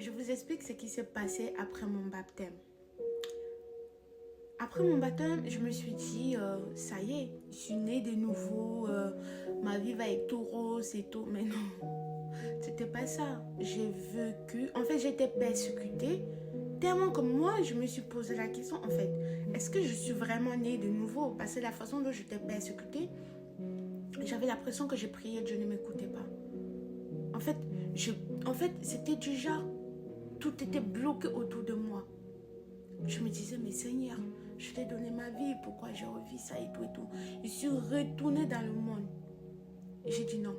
je vous explique ce qui s'est passé après mon baptême. Après mon baptême, je me suis dit, ça y est, je suis née de nouveau, ma vie va être tout rose et tout. Mais non, c'était pas ça. J'ai vécu, en fait, j'étais persécutée. Tellement que moi, je me suis posé la question, en fait, est-ce que je suis vraiment née de nouveau? Parce que la façon dont j'étais persécutée, j'avais l'impression que je priais, Dieu ne m'écoutait pas. En fait, c'était du genre, tout était bloqué autour de moi. Je me disais, mais Seigneur, je t'ai donné ma vie, pourquoi j'ai revu ça et tout et tout. Je suis retournée dans le monde. Et j'ai dit non.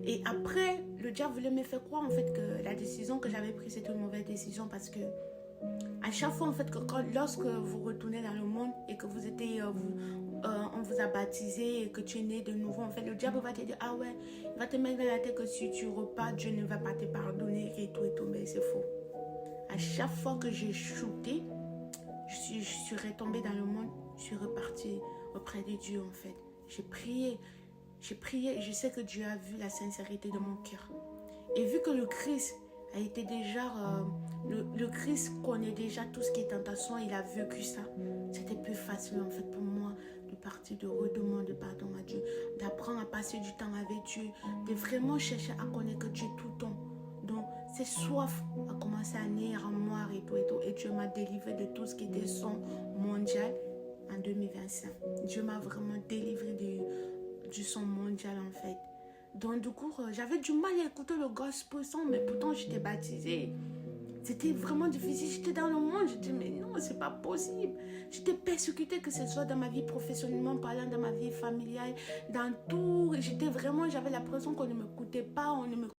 Et après, le diable voulait me faire croire en fait que la décision que j'avais prise c'était une mauvaise décision parce que à chaque fois en fait lorsque vous retournez dans le monde et que vous étiez on vous a baptisé et que tu es né de nouveau, en fait le diable va te dire ah ouais, il va te mettre dans la tête que si tu repars, Dieu ne va pas te pardonner et tout, mais c'est faux. À chaque fois que j'ai shooté, je suis retombée dans le monde, je suis repartie auprès de Dieu en fait. J'ai prié et je sais que Dieu a vu la sincérité de mon cœur. Et vu que le Christ a été déjà, le Christ connaît déjà tout ce qui est tentation, il a vécu ça. C'était plus facile en fait pour moi de partir, de redemander pardon à Dieu, d'apprendre à passer du temps avec Dieu, de vraiment chercher à connaître Dieu tout le temps. Donc, cette soif a commencé à naître en moi et tout. Et Dieu m'a délivré de tout ce qui était son mondial en 2025. Dieu m'a vraiment délivré du son mondial en fait. Donc du coup, j'avais du mal à écouter le gospel song, mais pourtant j'étais baptisée. C'était vraiment difficile. J'étais dans le monde, je disais mais non, c'est pas possible. J'étais persécutée, que ce soit dans ma vie professionnellement parlant, dans ma vie familiale, dans tout. J'avais l'impression qu'on ne m'écoutait pas, on ne me